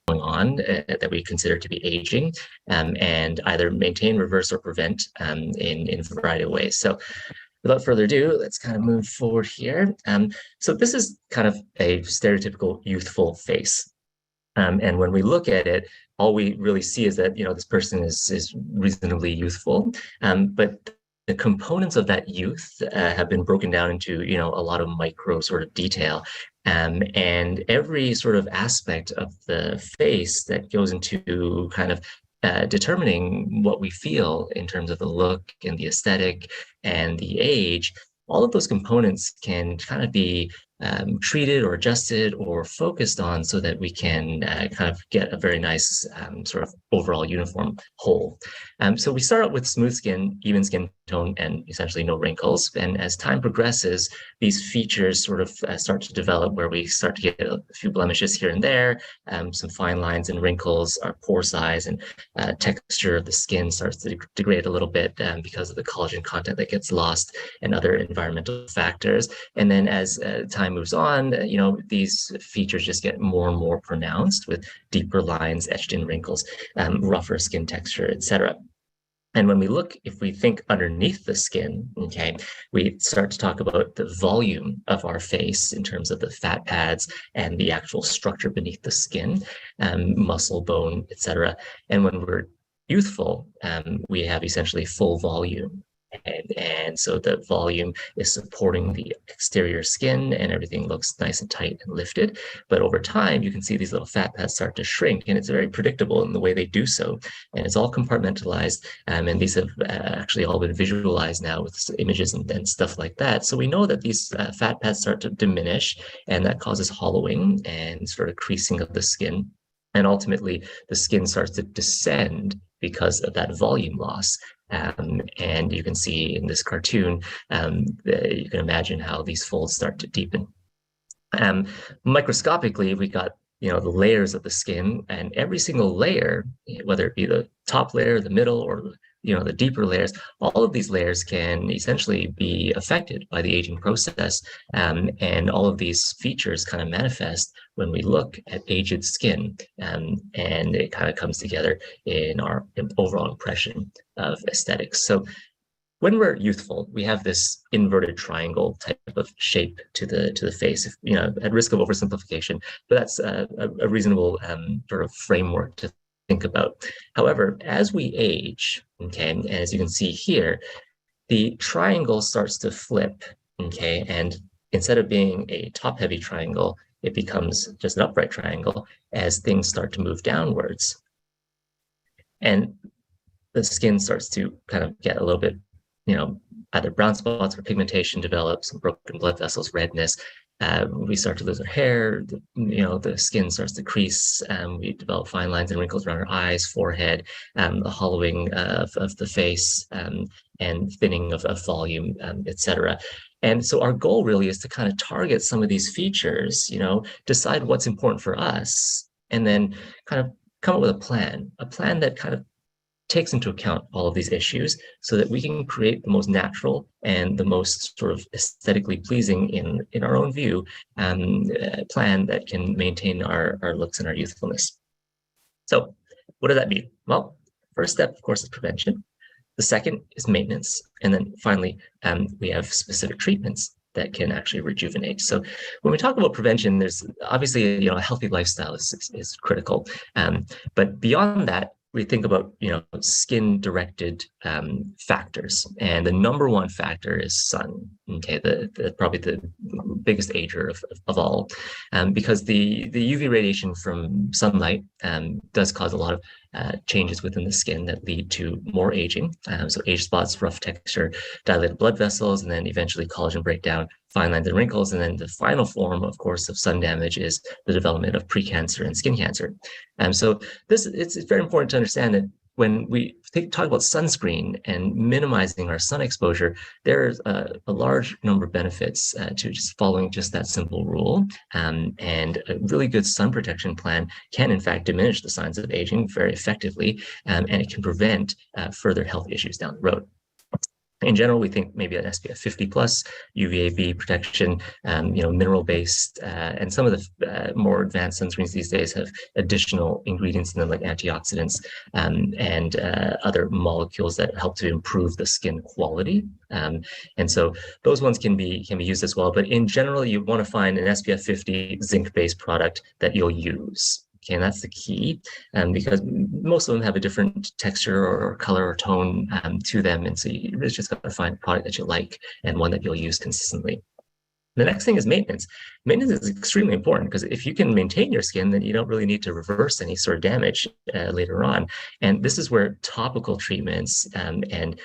on that we consider to be aging, and either maintain, reverse, or prevent in a variety of ways. So without further ado, let's kind of move forward here. So this is kind of a stereotypical youthful face. And when we look at it, all we really see is that, this person is reasonably youthful. But the components of that youth have been broken down into, a lot of micro sort of detail. And every sort of aspect of the face that goes into kind of determining what we feel in terms of the look and the aesthetic and the age, all of those components can kind of be treated or adjusted or focused on so that we can kind of get a very nice sort of overall uniform whole. So we start out with smooth skin, even skin tone, and essentially no wrinkles. And as time progresses, these features sort of start to develop where we start to get a few blemishes here and there, some fine lines and wrinkles, our pore size and texture of the skin starts to degrade a little bit because of the collagen content that gets lost and other environmental factors. And then as time moves on, these features just get more and more pronounced with deeper lines, etched in wrinkles, rougher skin texture, etc. And when we look, if we think underneath the skin, okay, we start to talk about the volume of our face in terms of the fat pads and the actual structure beneath the skin, muscle, bone, etc. And when we're youthful, we have essentially full volume. And so the volume is supporting the exterior skin and everything looks nice and tight and lifted. But over time, you can see these little fat pads start to shrink, and it's very predictable in the way they do so. And it's all compartmentalized. And these have actually all been visualized now with images and stuff like that. So we know that these fat pads start to diminish, and that causes hollowing and sort of creasing of the skin. And ultimately, the skin starts to descend because of that volume loss. And you can see in this cartoon, you can imagine how these folds start to deepen. Microscopically, we got the layers of the skin, and every single layer, whether it be the top layer, the middle, or the deeper layers, all of these layers can essentially be affected by the aging process. And all of these features kind of manifest when we look at aged skin, and it kind of comes together in our overall impression of aesthetics. So when we're youthful, we have this inverted triangle type of shape to the face, at risk of oversimplification, but that's a reasonable sort of framework to think about. However, as we age, okay, and as you can see here, the triangle starts to flip, okay, and instead of being a top-heavy triangle, it becomes just an upright triangle as things start to move downwards. And the skin starts to kind of get a little bit, either brown spots or pigmentation develops, some broken blood vessels, redness. We start to lose our hair, the skin starts to crease, we develop fine lines and wrinkles around our eyes, forehead, the hollowing of the face, and thinning of volume, etc. And so our goal really is to kind of target some of these features, decide what's important for us, and then kind of come up with a plan that kind of takes into account all of these issues so that we can create the most natural and the most sort of aesthetically pleasing in our own view plan that can maintain our looks and our youthfulness. So what does that mean? Well, first step, of course, is prevention. The second is maintenance. And then finally, we have specific treatments that can actually rejuvenate. So when we talk about prevention, there's obviously, a healthy lifestyle is critical. But beyond that, we think about, skin-directed factors, and the number one factor is sun. Okay, probably the biggest ager of all, because the UV radiation from sunlight does cause a lot of changes within the skin that lead to more aging. So age spots, rough texture, dilated blood vessels, and then eventually collagen breakdown, fine lines and wrinkles. And then the final form, of course, of sun damage is the development of precancer and skin cancer. So it's very important to understand that when we talk about sunscreen and minimizing our sun exposure, there's a large number of benefits to just following just that simple rule. And a really good sun protection plan can, in fact, diminish the signs of aging very effectively, and it can prevent further health issues down the road. In general, we think maybe an SPF 50 plus, UVA-B protection, mineral-based, and some of the more advanced sunscreens these days have additional ingredients in them, like antioxidants and other molecules that help to improve the skin quality. And so those ones can be used as well. But in general, you want to find an SPF 50 zinc-based product that you'll use. Okay, and that's the key, because most of them have a different texture or color or tone to them. And so you really just got to find a product that you like and one that you'll use consistently. The next thing is maintenance. Maintenance is extremely important because if you can maintain your skin, then you don't really need to reverse any sort of damage later on. And this is where topical treatments and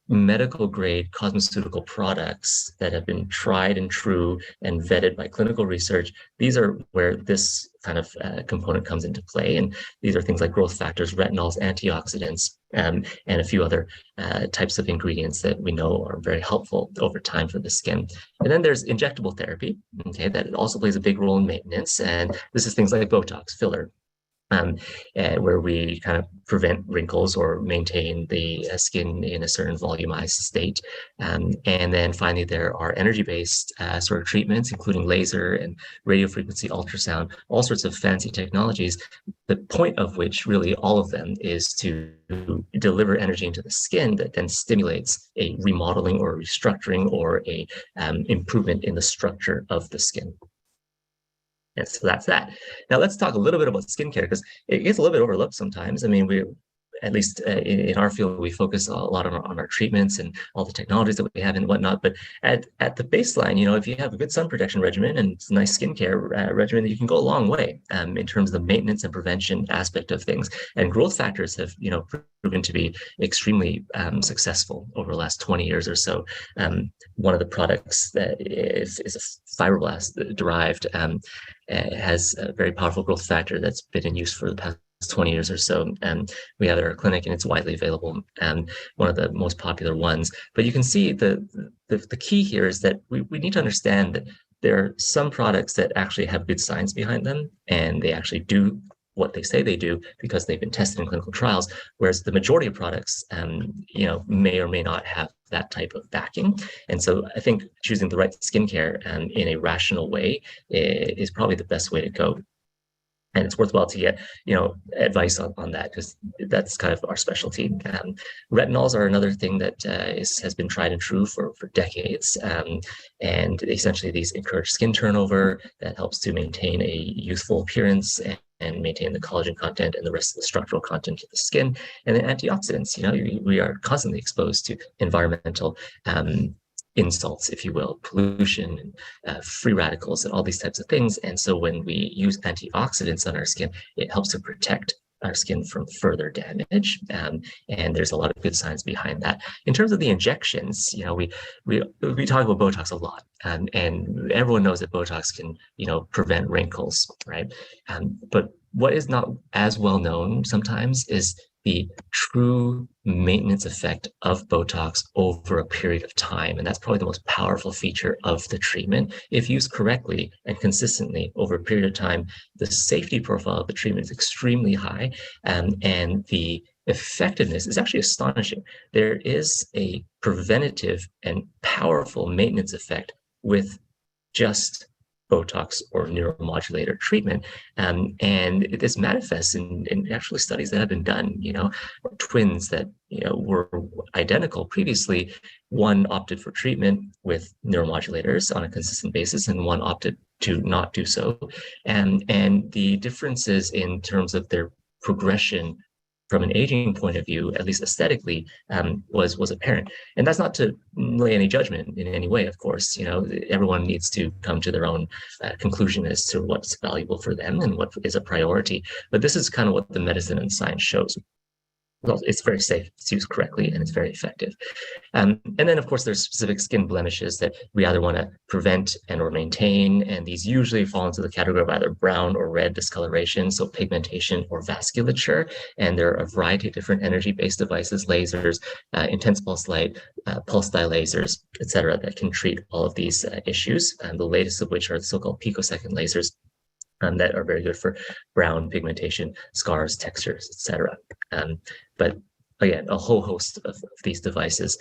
medical grade cosmeceutical products that have been tried and true and vetted by clinical research, these are where this kind of component comes into play. And these are things like growth factors, retinols, antioxidants, and a few other types of ingredients that we know are very helpful over time for the skin. And then there's injectable therapy, okay, that also plays a big role in maintenance. And this is things like Botox, filler, where we kind of prevent wrinkles or maintain the skin in a certain volumized state. And then finally, there are energy-based sort of treatments, including laser and radio frequency ultrasound, all sorts of fancy technologies, the point of which really all of them is to deliver energy into the skin that then stimulates a remodeling or restructuring or a improvement in the structure of the skin. And so that's that. Now let's talk a little bit about skincare because it gets a little bit overlooked sometimes. I mean, at least in our field, we focus a lot on our treatments and all the technologies that we have and whatnot. But at the baseline, if you have a good sun protection regimen and nice skincare regimen, you can go a long way in terms of the maintenance and prevention aspect of things. And growth factors have, proven to be extremely successful over the last 20 years or so. One of the products that is a fibroblast derived has a very powerful growth factor that's been in use for the past 20 years or so. And we have it at our clinic and it's widely available and one of the most popular ones. But you can see the key here is that we need to understand that there are some products that actually have good science behind them and they actually do what they say they do because they've been tested in clinical trials, whereas the majority of products, may or may not have that type of backing. And so I think choosing the right skincare in a rational way is probably the best way to go. And it's worthwhile to get, advice on that because that's kind of our specialty. Retinols are another thing that has been tried and true for decades. And essentially these encourage skin turnover that helps to maintain a youthful appearance and maintain the collagen content and the rest of the structural content of the skin. And then antioxidants, we are constantly exposed to environmental insults, if you will, pollution, free radicals, and all these types of things. And so when we use antioxidants on our skin, it helps to protect our skin from further damage. And there's a lot of good science behind that. In terms of the injections, we talk about Botox a lot, and everyone knows that Botox can, prevent wrinkles, right? But what is not as well known sometimes is the true maintenance effect of Botox over a period of time. And that's probably the most powerful feature of the treatment. If used correctly and consistently over a period of time, the safety profile of the treatment is extremely high, and the effectiveness is actually astonishing. There is a preventative and powerful maintenance effect with just Botox or neuromodulator treatment. And this manifests in actually studies that have been done, twins that, were identical previously. One opted for treatment with neuromodulators on a consistent basis and one opted to not do so. And the differences in terms of their progression from an aging point of view, at least aesthetically, was apparent. And that's not to lay any judgment in any way, of course. Everyone needs to come to their own conclusion as to what's valuable for them and what is a priority. But this is kind of what the medicine and science shows. Well, it's very safe, it's used correctly, and it's very effective. And then, of course, there's specific skin blemishes that we either want to prevent and or maintain, and these usually fall into the category of either brown or red discoloration, so pigmentation or vasculature. And there are a variety of different energy-based devices, lasers, intense pulse light, pulse dye lasers, et cetera, that can treat all of these issues. And the latest of which are the so-called picosecond lasers, that are very good for brown pigmentation, scars, textures, etc. But again, a whole host of these devices,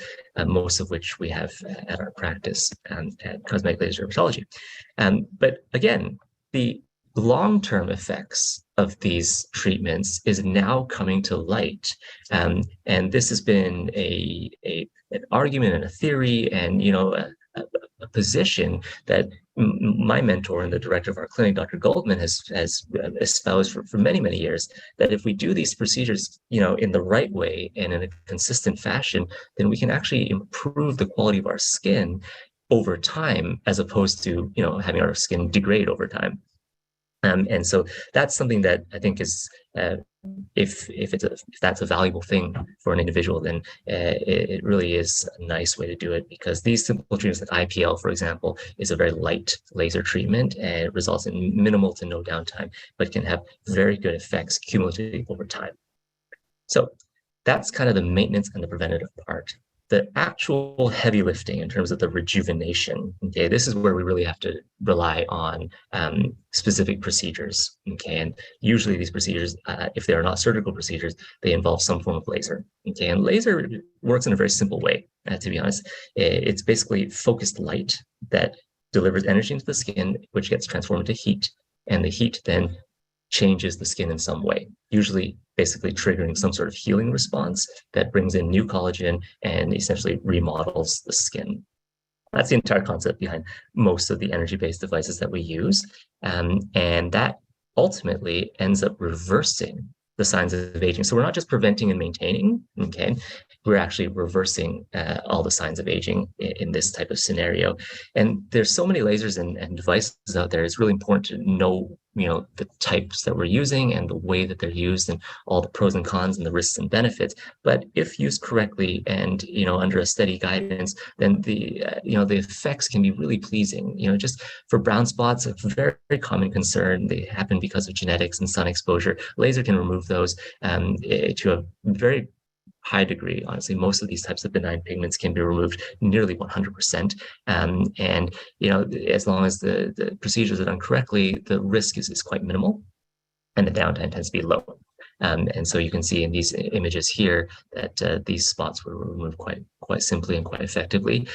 most of which we have at our practice at Cosmetic Laser Dermatology. But again, the long-term effects of these treatments is now coming to light. And this has been an argument and a theory and, a position that my mentor and the director of our clinic, Dr. Goldman, has espoused for many, many years, that if we do these procedures, in the right way and in a consistent fashion, then we can actually improve the quality of our skin over time, as opposed to, having our skin degrade over time. And so that's something that I think is, if that's a valuable thing for an individual, then it really is a nice way to do it, because these simple treatments like IPL, for example, is a very light laser treatment and it results in minimal to no downtime, but can have very good effects cumulatively over time. So that's kind of the maintenance and the preventative part. The actual heavy lifting in terms of the rejuvenation, okay, this is where we really have to rely on specific procedures, okay, and usually these procedures, if they are not surgical procedures, they involve some form of laser, okay, and laser works in a very simple way, to be honest. It's basically focused light that delivers energy into the skin, which gets transformed into heat, and the heat then changes the skin in some way, usually basically triggering some sort of healing response that brings in new collagen and essentially remodels the skin. That's the entire concept behind most of the energy-based devices that we use. And that ultimately ends up reversing the signs of aging. So we're not just preventing and maintaining, okay? We're actually reversing all the signs of aging in this type of scenario. And there's so many lasers and devices out there. It's really important to know, the types that we're using and the way that they're used and all the pros and cons and the risks and benefits. But if used correctly and, under a steady guidance, then the effects can be really pleasing. Just for brown spots, a very, very common concern. They happen because of genetics and sun exposure. Laser can remove those to a very high degree. Honestly, most of these types of benign pigments can be removed nearly 100%. And, as long as the procedures are done correctly, the risk is quite minimal and the downtime tends to be low. And so you can see in these images here that these spots were removed quite simply and quite effectively.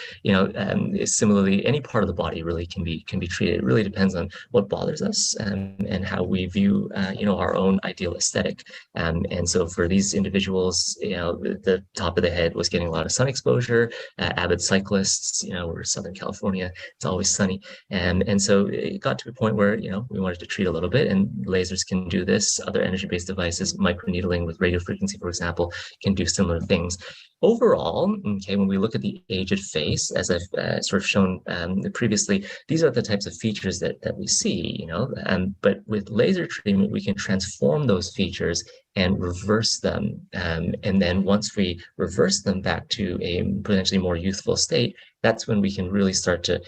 Similarly, any part of the body really can be treated. It really depends on what bothers us and how we view our own ideal aesthetic. And so for these individuals, the top of the head was getting a lot of sun exposure. Avid cyclists, we're Southern California, it's always sunny, and so it got to a point where we wanted to treat a little bit, and lasers can do this. Other energy-based devices, microneedling with radio frequency, for example, can do similar things. Overall, okay, when we look at the aged face, as I've sort of shown previously, these are the types of features that we see, but with laser treatment, we can transform those features and reverse them. And then once we reverse them back to a potentially more youthful state, that's when we can really start to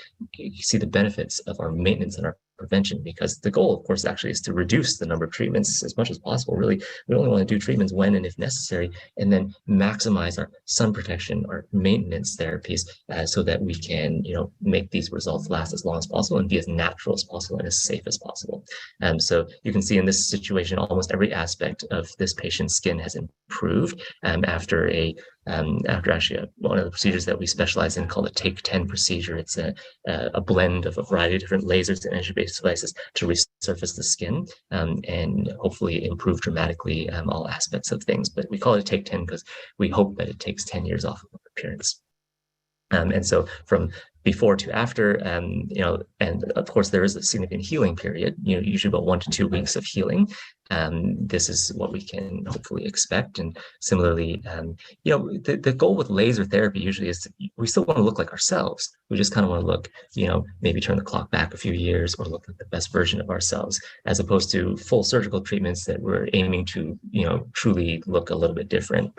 see the benefits of our maintenance and our prevention, because the goal, of course, actually is to reduce the number of treatments as much as possible. Really, we only want to do treatments when and if necessary, and then maximize our sun protection, our maintenance therapies, so that we can, make these results last as long as possible and be as natural as possible and as safe as possible. So you can see in this situation, almost every aspect of this patient's skin has improved after actually one of the procedures that we specialize in called a Take 10 procedure. It's a blend of a variety of different lasers and energy-based devices to resurface the skin and hopefully improve dramatically all aspects of things. But we call it a Take 10 because we hope that it takes 10 years off of appearance. And so from before to after, and of course there is a significant healing period, usually about 1 to 2 weeks of healing. This is what we can hopefully expect. And similarly, the goal with laser therapy usually is we still want to look like ourselves. We just kind of want to look, maybe turn the clock back a few years or look like the best version of ourselves, as opposed to full surgical treatments that we're aiming to, truly look a little bit different.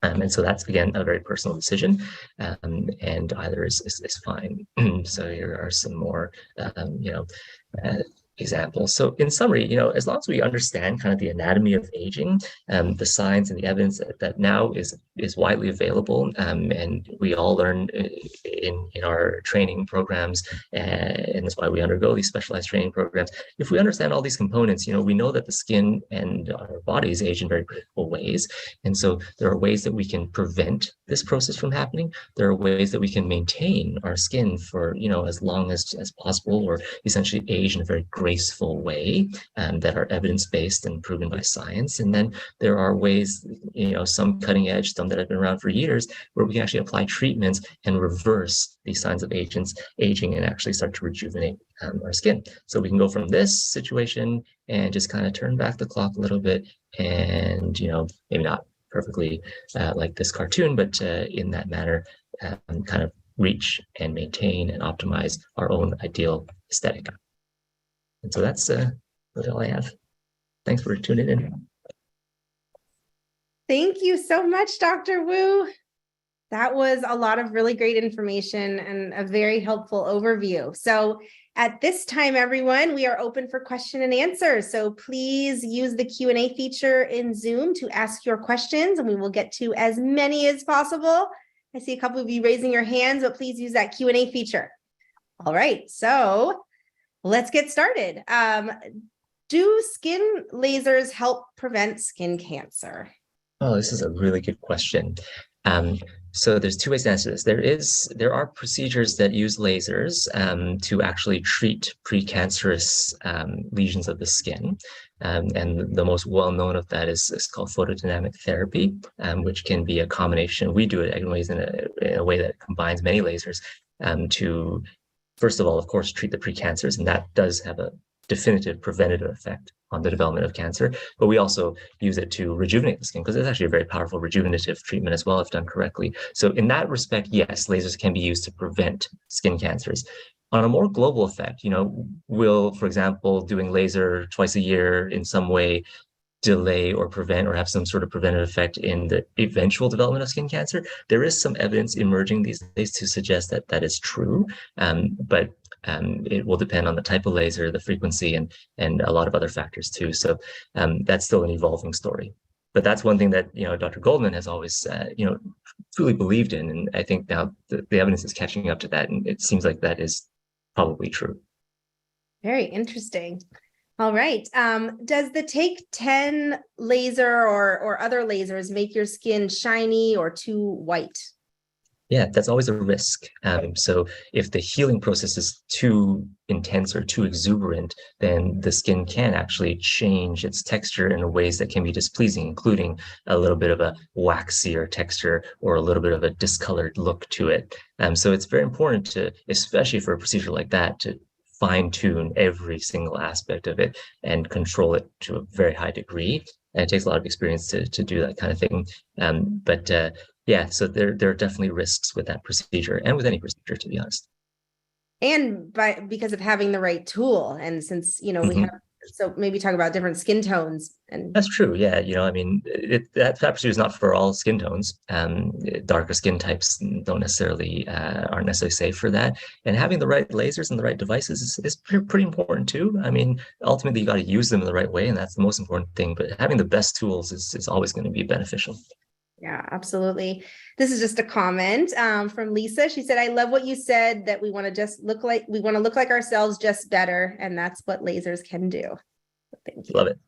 And so that's, again, a very personal decision, and either is fine. So here are some more, example. So in summary, as long as we understand kind of the anatomy of aging, the science and the evidence that now is widely available, and we all learn in our training programs, and that's why we undergo these specialized training programs. If we understand all these components, we know that the skin and our bodies age in very critical ways, and so there are ways that we can prevent this process from happening. There are ways that we can maintain our skin for as long as possible, or essentially age in a very graceful way, that are evidence-based and proven by science. And then there are ways, some cutting edge, some that have been around for years, where we can actually apply treatments and reverse these signs of aging and actually start to rejuvenate our skin. So we can go from this situation and just kind of turn back the clock a little bit, and maybe not perfectly like this cartoon, but in that manner, kind of reach and maintain and optimize our own ideal aesthetic. And so that's all I have. Thanks for tuning in. Thank you so much, Dr. Wu. That was a lot of really great information and a very helpful overview. So at this time, everyone, we are open for question and answer. So please use the Q&A feature in Zoom to ask your questions, and we will get to as many as possible. I see a couple of you raising your hands, but please use that Q&A feature. All right, so let's get started. Do skin lasers help prevent skin cancer? Oh, this is a really good question. So there's two ways to answer this. There are procedures that use lasers to actually treat precancerous lesions of the skin. And the most well-known of that is called photodynamic therapy, which can be a combination. We do it anyways in a way that combines many lasers to, first of all, of course, treat the precancers, and that does have a definitive preventative effect on the development of cancer. But we also use it to rejuvenate the skin, because it's actually a very powerful rejuvenative treatment as well if done correctly. So in that respect, yes, lasers can be used to prevent skin cancers. On a more global effect, will, for example, doing laser twice a year in some way delay or prevent or have some sort of preventative effect in the eventual development of skin cancer? There is some evidence emerging these days to suggest that that is true, but it will depend on the type of laser, the frequency, and a lot of other factors too. So that's still an evolving story. But that's one thing that Dr. Goldman has always truly believed in, and I think now the evidence is catching up to that, and it seems like that is probably true. Very interesting. All right. Does the Take 10 laser or other lasers make your skin shiny or too white? Yeah, that's always a risk. So if the healing process is too intense or too exuberant, then the skin can actually change its texture in ways that can be displeasing, including a little bit of a waxier texture or a little bit of a discolored look to it. So it's very important to, especially for a procedure like that, to fine-tune every single aspect of it and control it to a very high degree. And it takes a lot of experience to do that kind of thing. Yeah, so there are definitely risks with that procedure and with any procedure, to be honest. And because of having the right tool, and since we have, so maybe talk about different skin tones. And that's true. Yeah, I mean, that procedure is not for all skin tones. Darker skin types aren't necessarily safe for that. And having the right lasers and the right devices is pretty important too. I mean, ultimately, you got to use them in the right way, and that's the most important thing. But having the best tools is always going to be beneficial. Yeah, absolutely. This is just a comment from Lisa. She said, I love what you said, that we want to look like ourselves, just better. And that's what lasers can do. So thank you. Love it.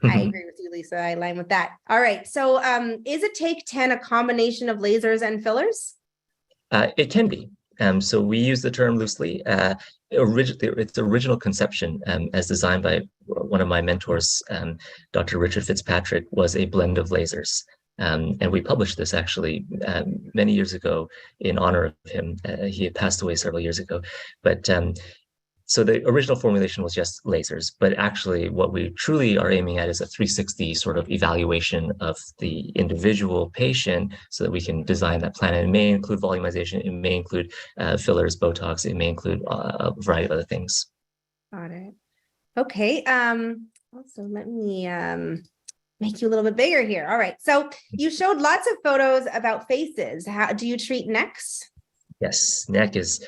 I agree with you, Lisa. I align with that. All right. So is a Take 10 a combination of lasers and fillers? It can be. So we use the term loosely. Its original conception, as designed by one of my mentors, Dr. Richard Fitzpatrick, was a blend of lasers. And we published this actually many years ago in honor of him. He had passed away several years ago. But so the original formulation was just lasers, but actually what we truly are aiming at is a 360 sort of evaluation of the individual patient so that we can design that plan. And it may include volumization, it may include fillers, Botox, it may include a variety of other things. Got it. Okay. Also, let me make you a little bit bigger here. All right. So you showed lots of photos about faces. How do you treat necks? Yes, neck is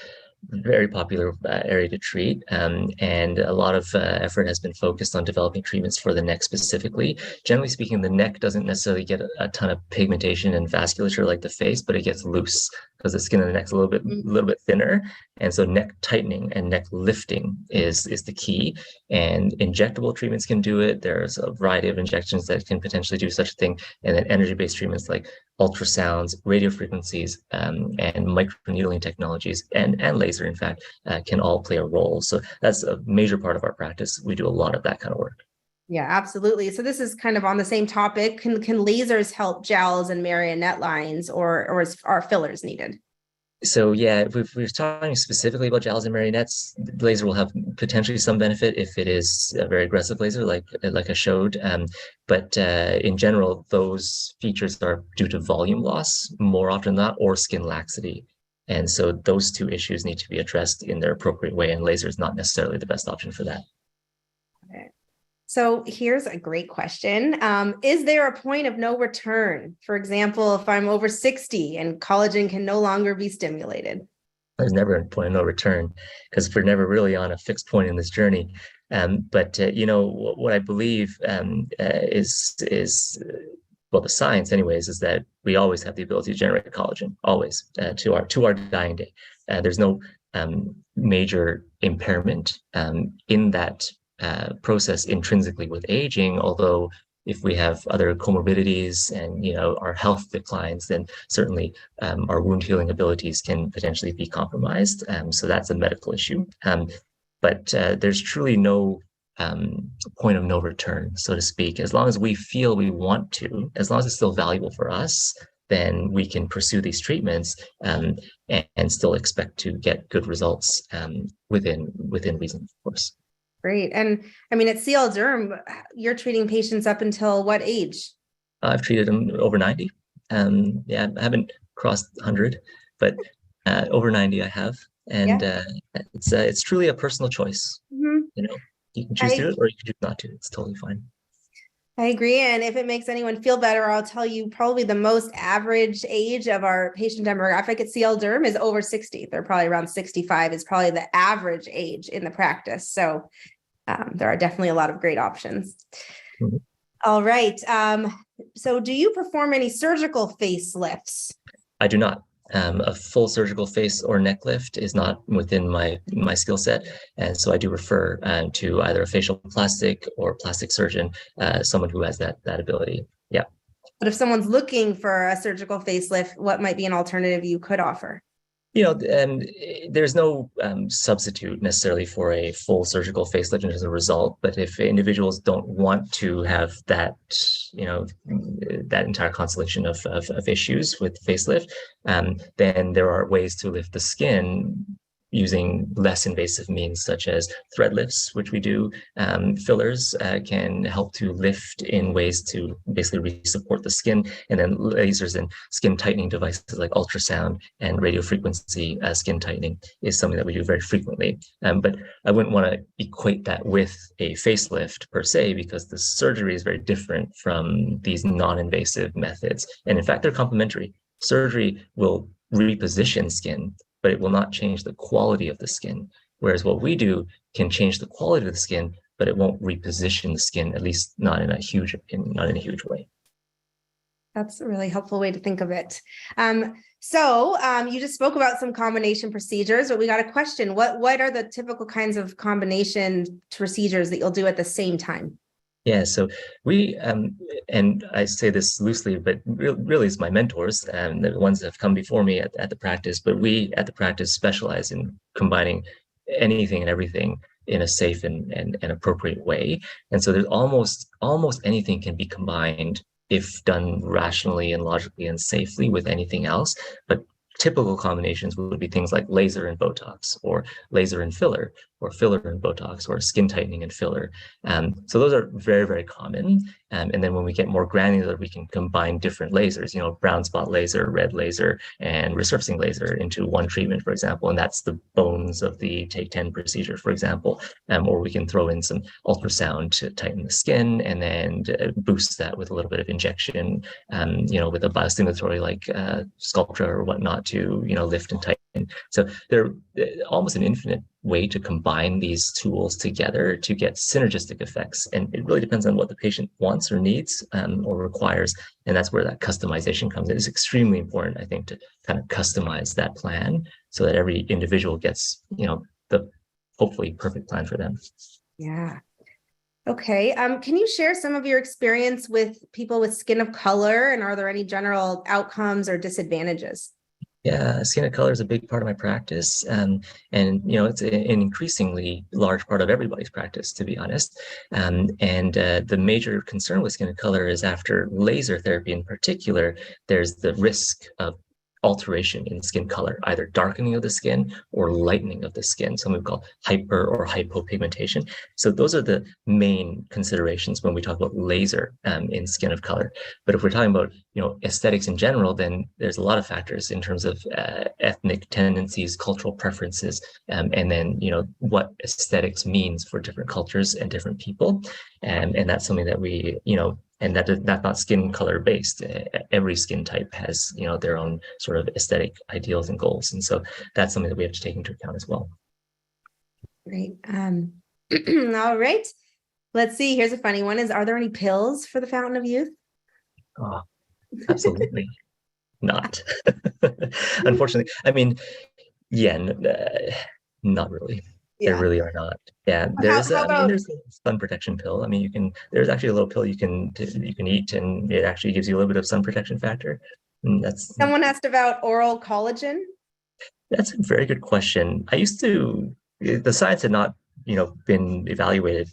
very popular area to treat, and a lot of effort has been focused on developing treatments for the neck specifically. Generally speaking, the neck doesn't necessarily get a ton of pigmentation and vasculature like the face, but it gets loose because the skin of the neck's a little bit thinner, and so neck tightening and neck lifting is the key. And injectable treatments can do it. There's a variety of injections that can potentially do such a thing, and then energy-based treatments like ultrasounds, radio frequencies, and microneedling technologies, and laser, in fact, can all play a role. So that's a major part of our practice. We do a lot of that kind of work. Yeah, absolutely. So this is kind of on the same topic. Can lasers help jowls and marionette lines, or are fillers needed? So yeah, if we're talking specifically about jowls and marionettes, the laser will have potentially some benefit if it is a very aggressive laser, like I showed. But in general, those features are due to volume loss more often than not, or skin laxity. And so those two issues need to be addressed in their appropriate way, and laser is not necessarily the best option for that. Okay. So here's a great question. Is there a point of no return? For example, if I'm over 60 and collagen can no longer be stimulated? There's never a point of no return because we're never really on a fixed point in this journey. But what I believe is well, the science, anyways, is that we always have the ability to generate collagen, always to our dying day. There's no major impairment in that process intrinsically with aging, although if we have other comorbidities and our health declines, then certainly our wound healing abilities can potentially be compromised. So that's a medical issue. But there's truly no point of no return, so to speak. As long as we feel we want to, as long as it's still valuable for us, then we can pursue these treatments and still expect to get good results within reason, of course. Great. And I mean, at CL Derm, you're treating patients up until what age? I've treated them over 90. Yeah, I haven't crossed 100, but over 90 I have. And Yeah. it's truly a personal choice. Mhm. You can choose to do it or you can choose not to. It's totally fine. I agree. And if it makes anyone feel better, I'll tell you probably the most average age of our patient demographic at CL Derm is over 60. They're probably around 65 is probably the average age in the practice. So there are definitely a lot of great options. Mm-hmm. All right. So do you perform any surgical facelifts? I do not. A full surgical face or neck lift is not within my skill set, and so I do refer to either a facial plastic or plastic surgeon, someone who has that ability. Yeah. But if someone's looking for a surgical facelift, what might be an alternative you could offer? There's no substitute necessarily for a full surgical facelift as a result. But if individuals don't want to have that, that entire constellation of issues with facelift, then there are ways to lift the skin using less invasive means such as thread lifts, which we do. Fillers can help to lift in ways to basically re-support the skin, and then lasers and skin tightening devices like ultrasound and radio frequency skin tightening is something that we do very frequently. But I wouldn't want to equate that with a facelift per se, because the surgery is very different from these non-invasive methods. And in fact, they're complementary. Surgery will reposition skin, but it will not change the quality of the skin. Whereas what we do can change the quality of the skin, but it won't reposition the skin, at least not in a huge way. That's a really helpful way to think of it. So you just spoke about some combination procedures, but we got a question. What are the typical kinds of combination procedures that you'll do at the same time? Yeah, so we, and I say this loosely, but really it's my mentors and the ones that have come before me at the practice, but we at the practice specialize in combining anything and everything in a safe and appropriate way. And so there's almost anything can be combined if done rationally and logically and safely with anything else. But typical combinations would be things like laser and Botox, or laser and filler, or filler and Botox, or skin tightening and filler. So those are very, very common. And then when we get more granular, we can combine different lasers, brown spot laser, red laser, and resurfacing laser into one treatment, for example. And that's the bones of the Take 10 procedure, for example. Or we can throw in some ultrasound to tighten the skin and then boost that with a little bit of injection, with a biostimulatory like Sculptra or whatnot to, lift and tighten So they're almost an infinite way to combine these tools together to get synergistic effects. And it really depends on what the patient wants or needs or requires. And that's where that customization comes in. It's extremely important, I think, to kind of customize that plan so that every individual gets, the hopefully perfect plan for them. Yeah. Okay. Can you share some of your experience with people with skin of color, and are there any general outcomes or disadvantages? Yeah, skin of color is a big part of my practice, and it's an increasingly large part of everybody's practice, to be honest. And the major concern with skin of color is after laser therapy, in particular, there's the risk of alteration in skin color, either darkening of the skin or lightening of the skin, something we call hyper or hypopigmentation. So those are the main considerations when we talk about laser in skin of color. But if we're talking about aesthetics in general, then there's a lot of factors in terms of ethnic tendencies, cultural preferences, and then what aesthetics means for different cultures and different people, and that's something that we and that's not skin color based. Every skin type has their own sort of aesthetic ideals and goals, and so that's something that we have to take into account as well. Great. All right. Let's see. Here's a funny one: are there any pills for the fountain of youth? Oh, absolutely not. Unfortunately, I mean, yeah, not really. There Yeah. really are not. Yeah, How about there's a sun protection pill. I mean, there's actually a little pill you can eat, and it actually gives you a little bit of sun protection factor. And someone asked about oral collagen? that's a very good question. The science had not, been evaluated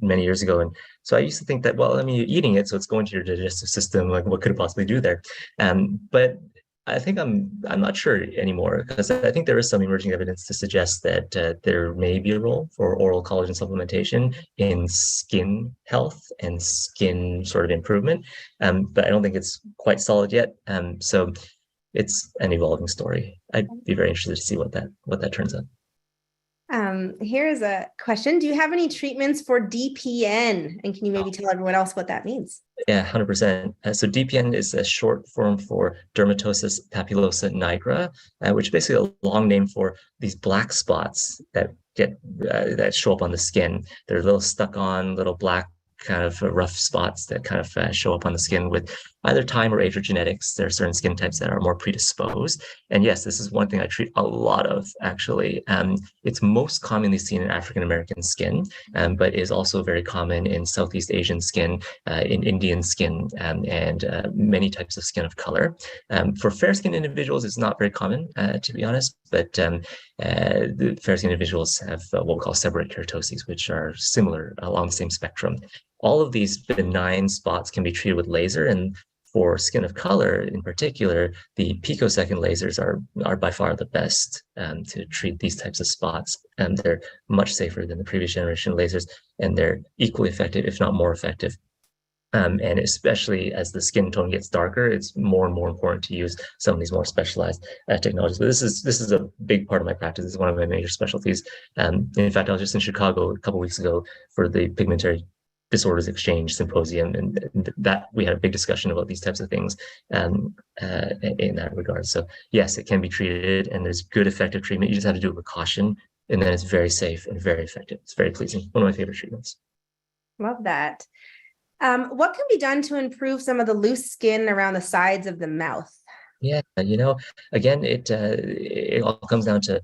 many years ago. And so I used to think that, well, I mean, you're eating it, so it's going to your digestive system. Like, what could it possibly do there? But I think I'm not sure anymore, because I think there is some emerging evidence to suggest that there may be a role for oral collagen supplementation in skin health and skin sort of improvement. But I don't think it's quite solid yet. So it's an evolving story. I'd be very interested to see what that turns out. Here's a question. Do you have any treatments for DPN? And can you maybe tell everyone else what that means? Yeah, 100%. So DPN is a short form for dermatosis papulosa nigra, which is basically a long name for these black spots that show up on the skin. They're little stuck on little black kind of rough spots that kind of show up on the skin with either time or age or genetics. There are certain skin types that are more predisposed. And yes, this is one thing I treat a lot of, actually. It's most commonly seen in African American skin, but is also very common in Southeast Asian skin, in Indian skin, and many types of skin of color. For fair skinned individuals, it's not very common, to be honest, but the fair skinned individuals have what we call seborrheic keratoses, which are similar along the same spectrum. All of these benign spots can be treated with laser, and for skin of color in particular, the picosecond lasers are by far the best to treat these types of spots. And they're much safer than the previous generation lasers, and they're equally effective, if not more effective. And especially as the skin tone gets darker, it's more and more important to use some of these more specialized technologies. But this is a big part of my practice. It's one of my major specialties. In fact, I was just in Chicago a couple of weeks ago for the Pigmentary Disorders Exchange Symposium, and that we had a big discussion about these types of things in that regard. So yes, it can be treated, and there's good effective treatment. You just have to do it with caution, and then it's very safe and very effective. It's very pleasing. One of my favorite treatments. Love that. What can be done to improve some of the loose skin around the sides of the mouth? Yeah, again, it all comes down to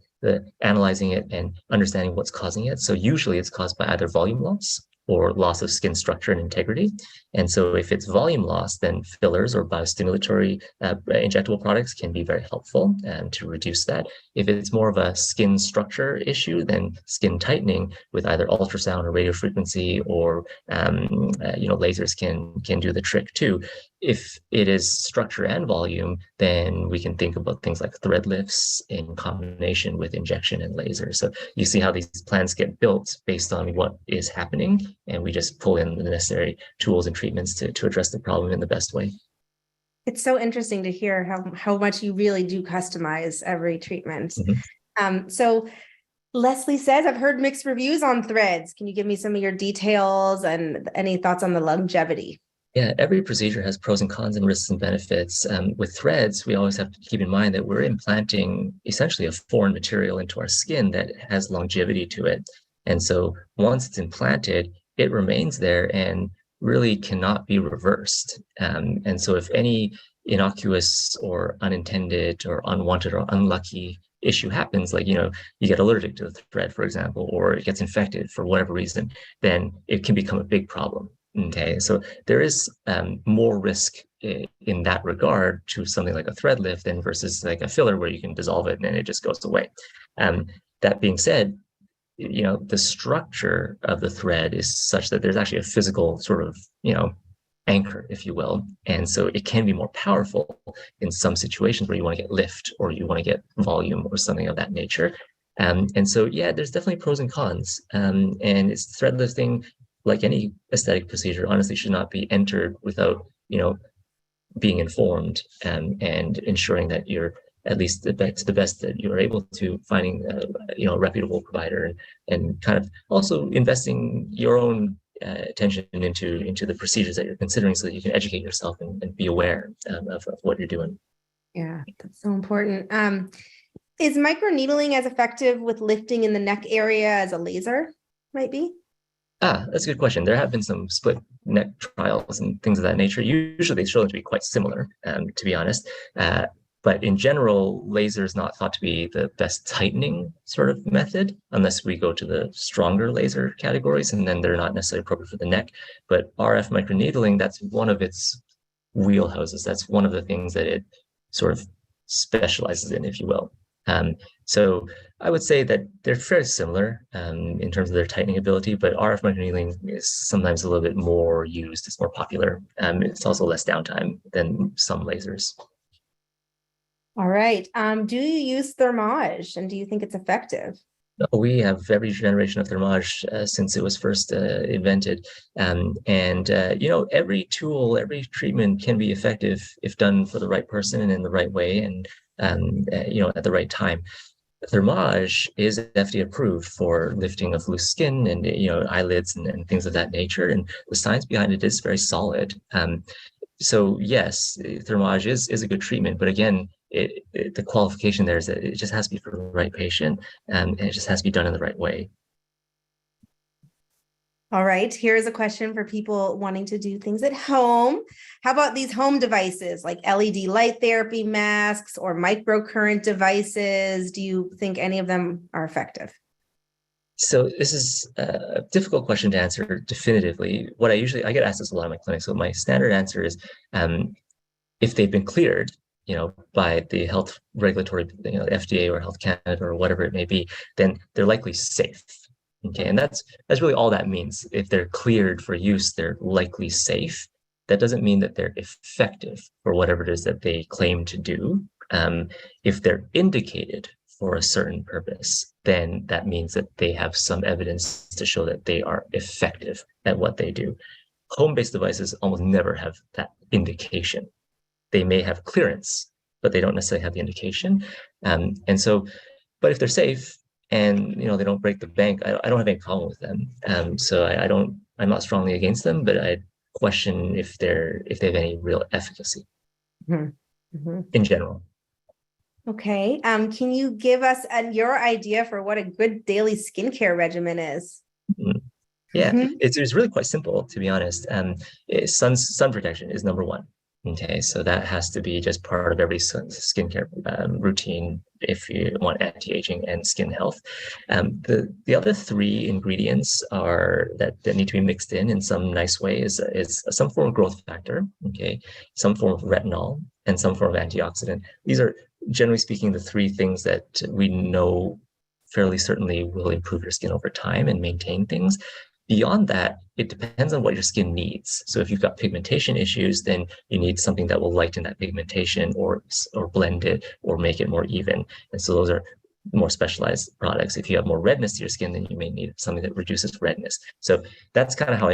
analyzing it and understanding what's causing it. So usually it's caused by either volume loss or loss of skin structure and integrity. And so if it's volume loss, then fillers or biostimulatory injectable products can be very helpful to reduce that. If it's more of a skin structure issue, then skin tightening with either ultrasound or radio frequency or lasers can do the trick too. If it is structure and volume, then we can think about things like thread lifts in combination with injection and laser. So you see how these plans get built based on what is happening, and we just pull in the necessary tools and treatments to address the problem in the best way. It's so interesting to hear how much you really do customize every treatment. Mm-hmm. So Leslie says, I've heard mixed reviews on threads. Can you give me some of your details and any thoughts on the longevity? Yeah, every procedure has pros and cons and risks and benefits. With threads, we always have to keep in mind that we're implanting essentially a foreign material into our skin that has longevity to it. And so once it's implanted, it remains there and really cannot be reversed. And so if any innocuous or unintended or unwanted or unlucky issue happens, like, you get allergic to the thread, for example, or it gets infected for whatever reason, then it can become a big problem. Okay, so there is more risk in that regard to something like a thread lift than versus like a filler where you can dissolve it and then it just goes away. Um, that being said, the structure of the thread is such that there's actually a physical sort of, anchor, if you will. And so it can be more powerful in some situations where you want to get lift or you want to get volume or something of that nature. And so, yeah, there's definitely pros and cons. And it's thread lifting, like any aesthetic procedure, honestly, should not be entered without, being informed and ensuring that you're at least to the best that you're able to, finding a reputable provider, and kind of also investing your own attention into the procedures that you're considering so that you can educate yourself and be aware of what you're doing. Yeah, that's so important. Is microneedling as effective with lifting in the neck area as a laser might be? That's a good question. There have been some split neck trials and things of that nature. Usually they show them to be quite similar, to be honest. But in general, laser is not thought to be the best tightening sort of method, unless we go to the stronger laser categories, and then they're not necessarily appropriate for the neck. But RF microneedling, that's one of its wheelhouses. That's one of the things that it sort of specializes in, if you will. So I would say that they're fairly similar in terms of their tightening ability, but RF microneedling is sometimes a little bit more used. It's more popular. It's also less downtime than some lasers. All right. Do you use thermage and do you think it's effective? We have every generation of thermage since it was first invented. Every tool, every treatment can be effective if done for the right person and in the right way and, at the right time. Thermage is FDA approved for lifting of loose skin and eyelids and things of that nature, and the science behind it is very solid. So yes, thermage is a good treatment, but again, the qualification there is that it just has to be for the right patient, and it just has to be done in the right way. All right, here's a question for people wanting to do things at home. How about these home devices like LED light therapy masks or microcurrent devices? Do you think any of them are effective? So this is a difficult question to answer definitively. I get asked this a lot in my clinic. So my standard answer is, if they've been cleared, by the health regulatory, FDA or Health Canada or whatever it may be, then they're likely safe. Okay, and that's really all that means. If they're cleared for use, they're likely safe. That doesn't mean that they're effective for whatever it is that they claim to do. If they're indicated for a certain purpose, then that means that they have some evidence to show that they are effective at what they do. Home-based devices almost never have that indication. They may have clearance, but they don't necessarily have the indication. But if they're safe and they don't break the bank, I don't have any problem with them. So I'm not strongly against them, but I question if they have any real efficacy in general. Okay. Can you give us your idea for what a good daily skincare regimen is? Yeah, it's really quite simple, to be honest. Sun protection is number one. Okay, so that has to be just part of every skincare routine if you want anti-aging and skin health. The other three ingredients that need to be mixed in some nice way is some form of growth factor, okay, some form of retinol, and some form of antioxidant. These are, generally speaking, the three things that we know fairly certainly will improve your skin over time and maintain things. Beyond that, it depends on what your skin needs. So if you've got pigmentation issues, then you need something that will lighten that pigmentation or blend it or make it more even. And so those are more specialized products. If you have more redness to your skin, then you may need something that reduces redness. So that's kind of how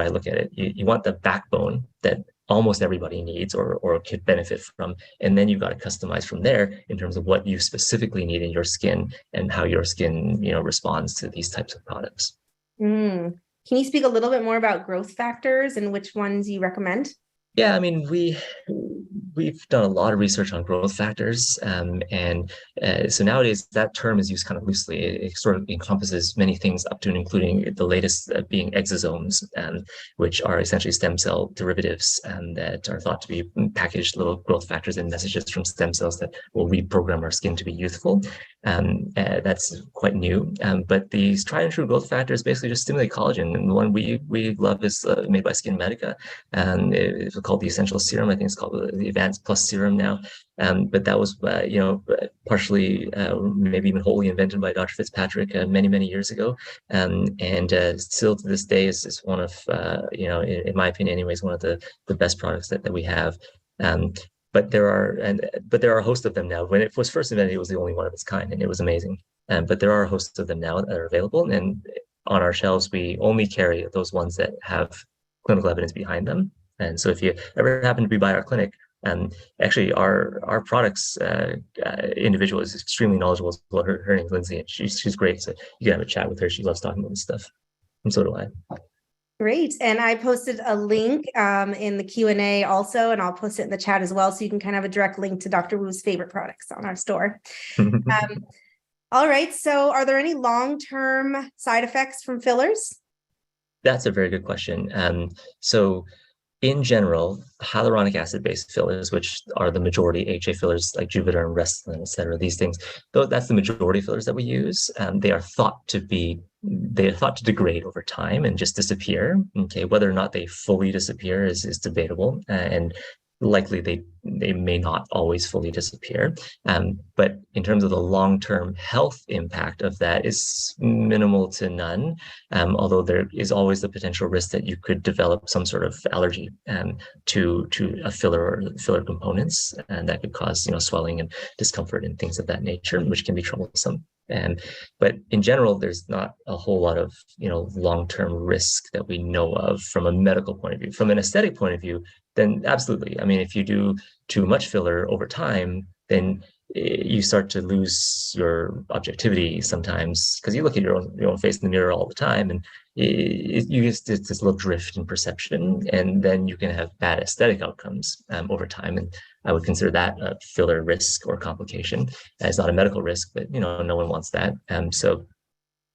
I look at it. You want the backbone that almost everybody needs or could benefit from. And then you've got to customize from there in terms of what you specifically need in your skin and how your skin, responds to these types of products. Can you speak a little bit more about growth factors and which ones you recommend? Yeah, I mean, we've done a lot of research on growth factors, and so nowadays that term is used kind of loosely. It sort of encompasses many things, up to and including the latest being exosomes, which are essentially stem cell derivatives, that are thought to be packaged little growth factors and messages from stem cells that will reprogram our skin to be youthful. That's quite new, but these tried and true growth factors basically just stimulate collagen, and the one we love is made by Skinmedica, and it's called the Essential Serum. I think it's called the Advanced Plus Serum now. But that was, partially, maybe even wholly invented by Dr. Fitzpatrick many years ago, and still to this day is one of, in my opinion, anyways, one of the best products that we have. Um, but there are a host of them now. When it was first invented, it was the only one of its kind, and it was amazing. But there are a host of them now that are available, and on our shelves, we only carry those ones that have clinical evidence behind them. And so if you ever happen to be by our clinic, actually our products individual is extremely knowledgeable as well. Her name's Lindsay, and she's great. So you can have a chat with her. She loves talking about this stuff. And so do I. Great. And I posted a link in the Q&A also, and I'll post it in the chat as well. So you can kind of have a direct link to Dr. Wu's favorite products on our store. All right. So are there any long-term side effects from fillers? That's a very good question. So in general, hyaluronic acid-based fillers, which are the majority HA fillers like Juvederm, Restylane, et cetera, these things, though that's the majority of fillers that we use, they are thought to degrade over time and just disappear. Okay, whether or not they fully disappear is debatable, and likely they may not always fully disappear. But in terms of the long-term health impact of that is minimal to none. Although there is always the potential risk that you could develop some sort of allergy to a filler or filler components, and that could cause swelling and discomfort and things of that nature, which can be troublesome. But in general, there's not a whole lot of long-term risk that we know of from a medical point of view. From an aesthetic point of view, then absolutely. I mean, if you do too much filler over time, then you start to lose your objectivity sometimes, because you look at your own face in the mirror all the time, and you get this little drift in perception, and then you can have bad aesthetic outcomes over time. And I would consider that a filler risk or complication. It's not a medical risk, but no one wants that. So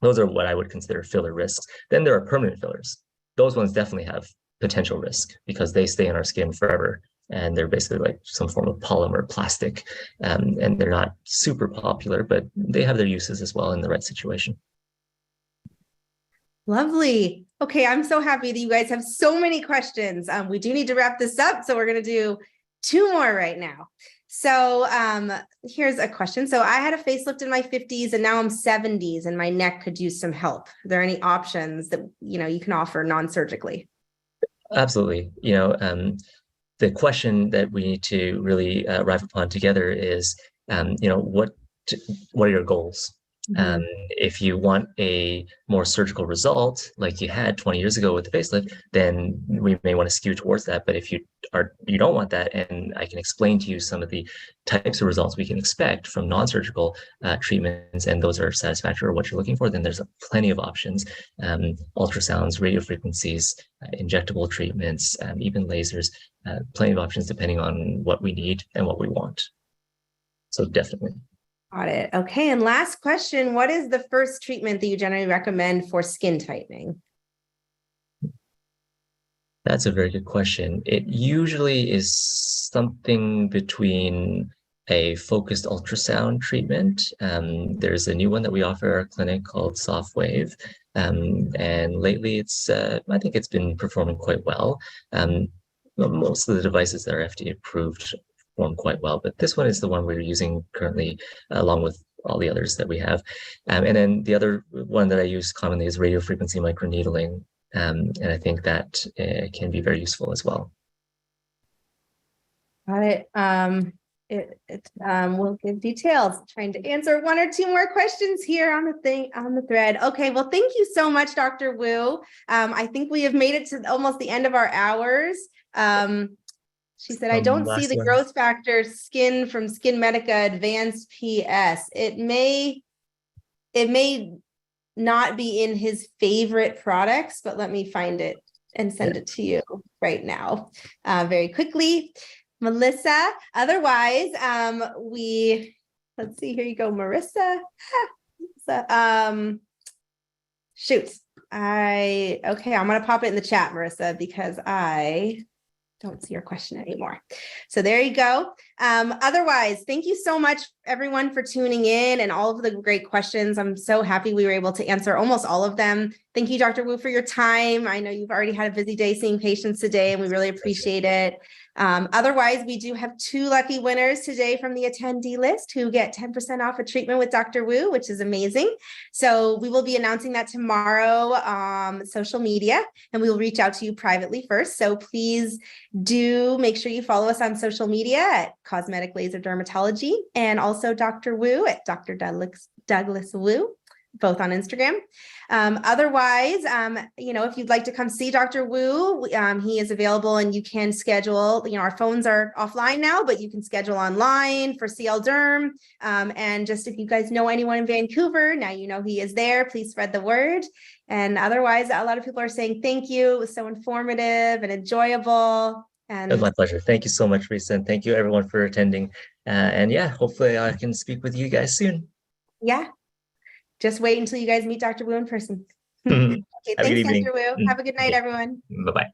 those are what I would consider filler risks. Then there are permanent fillers. Those ones definitely have potential risk because they stay in our skin forever, and they're basically like some form of polymer plastic, and they're not super popular, but they have their uses as well in the right situation. Lovely. Okay, I'm so happy that you guys have so many questions. We do need to wrap this up, so we're going to do 2 more right now. So here's a question. So I had a facelift in my 50s and now I'm 70s and my neck could use some help. Are there any options that you can offer non-surgically? Absolutely. The question that we need to really arrive upon together is, what are your goals? Mm-hmm. If you want a more surgical result, like you had 20 years ago with the facelift, then we may want to skew towards that. But if you don't want that, and I can explain to you some of the types of results we can expect from non-surgical treatments, and those are satisfactory or what you're looking for, then there's plenty of options: ultrasounds, radio frequencies, injectable treatments, even lasers. Plenty of options depending on what we need and what we want. So definitely. Got it. Okay. And last question, what is the first treatment that you generally recommend for skin tightening? That's a very good question. It usually is something between a focused ultrasound treatment. There's a new one that we offer at our clinic called Soft Wave. And lately I think it's been performing quite well. Most of the devices that are FDA approved perform quite well, but this one is the one we're using currently, along with all the others that we have. And then the other one that I use commonly is radio frequency microneedling. And I think that can be very useful as well. Got it. We'll give details. Trying to answer 1 or 2 more questions here on the thread. Okay, well, thank you so much, Dr. Wu. I think we have made it to almost the end of our hours. She said, I don't see the growth factor skin from Skinmedica Advanced PS. It may not be in his favorite products, but let me find it and send Yeah. it to you right now very quickly. Melissa, otherwise, let's see, here you go, Marissa. Shoot. Okay, I'm gonna pop it in the chat, Marissa, because I don't see your question anymore. So there you go. Otherwise, thank you so much, everyone, for tuning in and all of the great questions. I'm so happy we were able to answer almost all of them. Thank you, Dr. Wu, for your time. I know you've already had a busy day seeing patients today, and we really appreciate it. Otherwise, we do have 2 lucky winners today from the attendee list who get 10% off a treatment with Dr. Wu, which is amazing. So we will be announcing that tomorrow on social media, and we will reach out to you privately first. So please do make sure you follow us on social media at Cosmetic Laser Dermatology, and also Dr. Wu at Dr. Douglas Wu, both on Instagram. Otherwise, if you'd like to come see Dr. Wu, he is available, and you can schedule, our phones are offline now, but you can schedule online for CL Derm. And just if you guys know anyone in Vancouver, now you know he is there, please spread the word. And otherwise, a lot of people are saying thank you. It was so informative and enjoyable. It was And my pleasure. Thank you so much, Risa. And thank you everyone for attending. And yeah, hopefully I can speak with you guys soon. yeah, just wait until you guys meet Dr. Wu in person. Have Okay, a good thanks, evening. Dr. Wu. Have a good night, Okay. everyone. Bye-bye.